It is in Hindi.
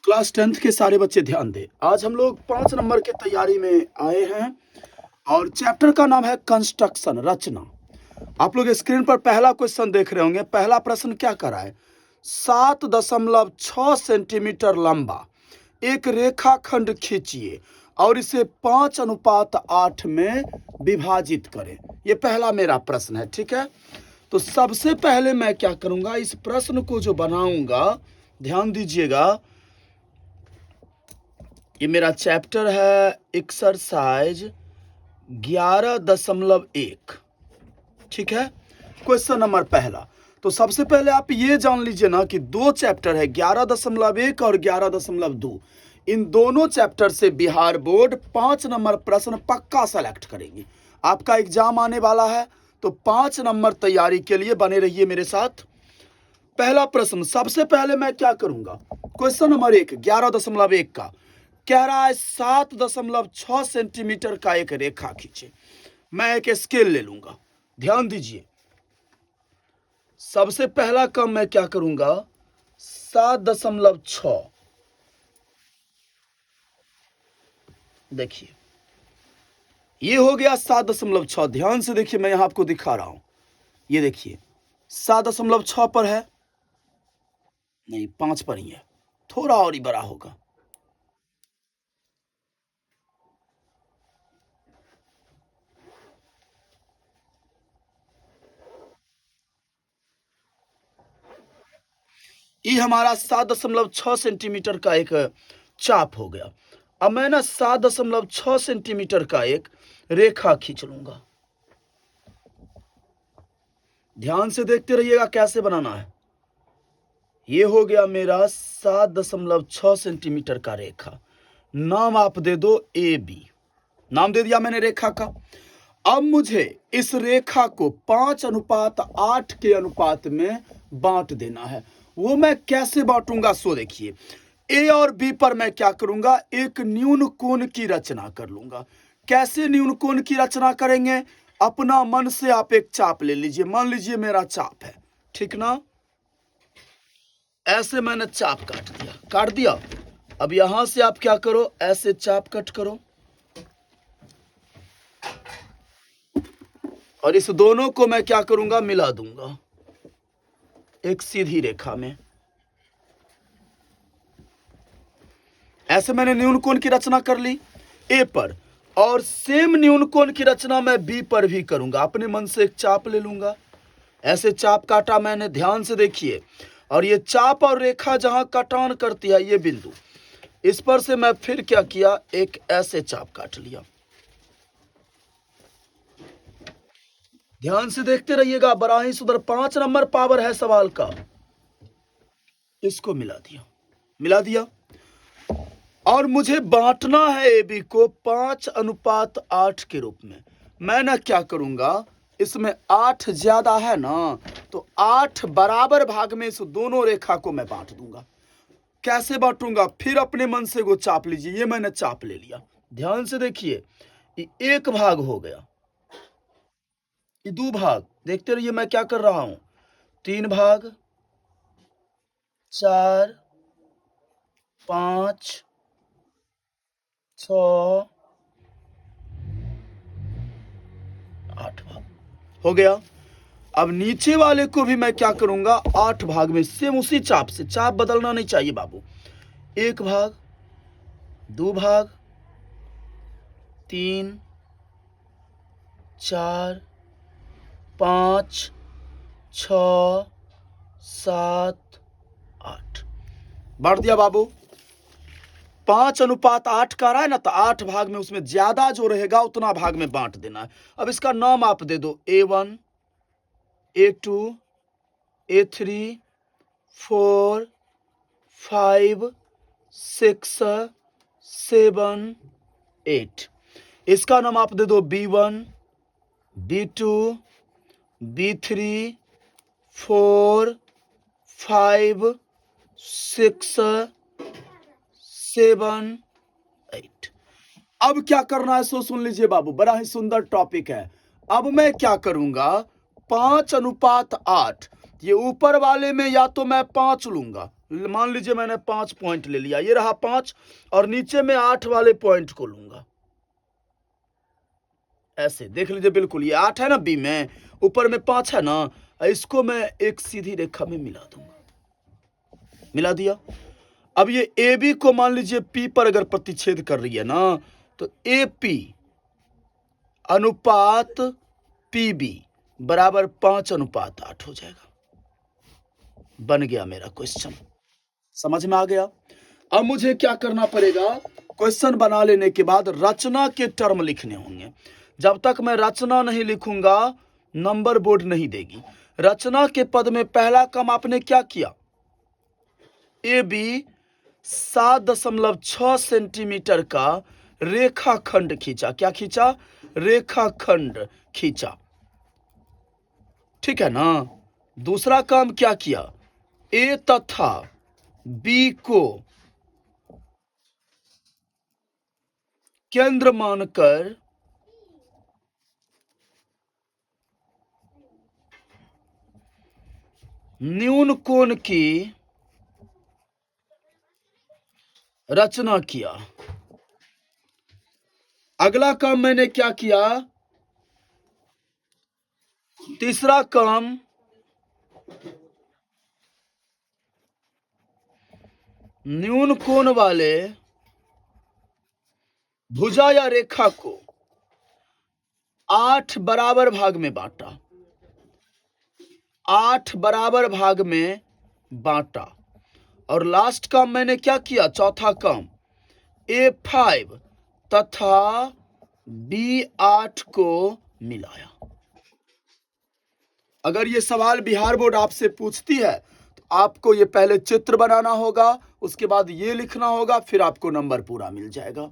क्लास 10th के सारे बच्चे ध्यान दें। आज हम लोग 5 नंबर की तैयारी में आए हैं और चैप्टर का नाम है कंस्ट्रक्शन, रचना। आप लोग स्क्रीन पर पहला क्वेश्चन देख रहे होंगे। पहला प्रश्न क्या कर रहा है? 7.6 सेंटीमीटर लंबा एक रेखाखंड खींचिए और इसे 5:8 में विभाजित करें। ये पहला मेरा प्रश्न है, ठीक है। तो सबसे पहले मैं क्या करूंगा, इस प्रश्न को जो बनाऊंगा, ध्यान दीजिएगा। ये मेरा चैप्टर है एक्सरसाइज 11.1, ठीक है। क्वेश्चन नंबर पहला। तो सबसे पहले आप ये जान लीजिए ना कि दो चैप्टर है, 11.1 और 11.2। इन दोनों चैप्टर से बिहार बोर्ड 5 नंबर प्रश्न पक्का सेलेक्ट करेगी। आपका एग्जाम आने वाला है, तो 5 नंबर तैयारी के लिए बने रहिए मेरे साथ। पहला प्रश्न, सबसे पहले मैं क्या करूंगा, क्वेश्चन नंबर 1 11.1 का कह रहा है 7.6 सेंटीमीटर का एक रेखा खींचे। मैं एक स्केल ले लूंगा, ध्यान दीजिए। सबसे पहला काम मैं क्या करूंगा, 7.6, देखिए ये हो गया 7.6। ध्यान से देखिए, मैं यहां आपको दिखा रहा हूं। ये देखिए 7.6 पर है, नहीं 5 पर ही है, थोड़ा और ही बड़ा होगा। ये हमारा 7.6 सेंटीमीटर का एक चाप हो गया। अब मैं ना 7.6 सेंटीमीटर का एक रेखा खींच लूंगा। ध्यान से देखते रहिएगा कैसे बनाना है। ये हो गया मेरा 7.6 सेंटीमीटर का रेखा। नाम आप दे दो ए बी, नाम दे दिया मैंने रेखा का। अब मुझे इस रेखा को 5:8 के अनुपात में बांट देना है। वो मैं कैसे बांटूंगा, सो देखिए। ए और बी पर मैं क्या करूंगा, एक न्यून कोण की रचना कर लूंगा। कैसे न्यून कोण की रचना करेंगे, अपना मन से आप एक चाप ले लीजिए। मान लीजिए मेरा चाप है, ठीक ना। ऐसे मैंने चाप काट दिया। अब यहां से आप क्या करो, ऐसे चाप कट करो और इस दोनों को मैं क्या करूंगा, मिला दूंगा एक सीधी रेखा में। ऐसे मैंने न्यून कोण की रचना कर ली ए पर, और सेम न्यून कोण की रचना मैं बी पर भी करूंगा। अपने मन से एक चाप ले लूंगा, ऐसे चाप काटा मैंने, ध्यान से देखिए। और ये चाप और रेखा जहां कटान करती है, ये बिंदु, इस पर से मैं फिर क्या किया, एक ऐसे चाप काट लिया। ध्यान से देखते रहिएगा, बड़ा ही सुंदर 5 नंबर पावर है सवाल का। इसको मिला दिया और मुझे बांटना है ए बी को 5:8 के रूप में। मैं ना क्या करूंगा, इसमें 8 ज्यादा है ना, तो 8 बराबर भाग में इस दोनों रेखा को मैं बांट दूंगा। कैसे बांटूंगा, फिर अपने मन से वो चाप लीजिए। ये मैंने चाप ले लिया, ध्यान से देखिए। ये एक भाग हो गया, ये 2 भाग, देखते रहिए मैं क्या कर रहा हूं। 3 भाग, 4, 5, 6, 8 भाग हो गया। अब नीचे वाले को भी मैं क्या करूंगा, 8 भाग में, सेम उसी चाप से। चाप बदलना नहीं चाहिए बाबू। 1 भाग, 2 भाग, 3, 4, 5, 6, 7, 8 बांट दिया बाबू। 5:8 का रहा है ना, तो 8 भाग में उसमें ज्यादा जो रहेगा उतना भाग में बांट देना है। अब इसका नाम आप दे दो A1, A2, A3, 4, 5, 6, 7, 8। इसका नाम आप दे दो B1, B2, B3, 4, 5, 6, 7, 8। अब क्या करना है, सो सुन लीजिए बाबू, बड़ा ही सुंदर टॉपिक है। अब मैं क्या करूंगा, 5:8, ये ऊपर वाले में या तो मैं 5 लूंगा, मान लीजिए मैंने 5 पॉइंट ले लिया, ये रहा 5 और नीचे में 8 वाले पॉइंट को लूंगा। ऐसे देख लीजिए, बिल्कुल ये 8 है ना बी में, ऊपर में 5 है ना, इसको मैं एक सीधी रेखा में मिला दूंगा। मिला दिया। अब ये ए बी को मान लीजिए पी पर अगर प्रतिच्छेद कर रही है ना, तो ए पी अनुपात पी बी बराबर 5:8 हो जाएगा। बन गया मेरा क्वेश्चन। समझ में आ गया। अब मुझे क्या करना पड़ेगा, क्वेश्चन बना लेने के बाद रचना के टर्म लिखने होंगे। जब तक मैं रचना नहीं लिखूंगा नंबर बोर्ड नहीं देगी। रचना के पद में पहला काम आपने क्या किया, ए बी 7.6 सेंटीमीटर का रेखाखंड खींचा। क्या खींचा, रेखाखंड खींचा, ठीक है ना। दूसरा काम क्या किया, ए तथा बी को केंद्र मानकर न्यून कोण की रचना किया। अगला काम मैंने क्या किया, तीसरा काम न्यून कोण वाले भुजा या रेखा को 8 बराबर भाग में बांटा। 8 बराबर भाग में बांटा। और लास्ट काम मैंने क्या किया, चौथा काम A5 तथा B8 को मिलाया। अगर ये सवाल बिहार बोर्ड आपसे पूछती है तो आपको ये पहले चित्र बनाना होगा, उसके बाद ये लिखना होगा, फिर आपको नंबर पूरा मिल जाएगा।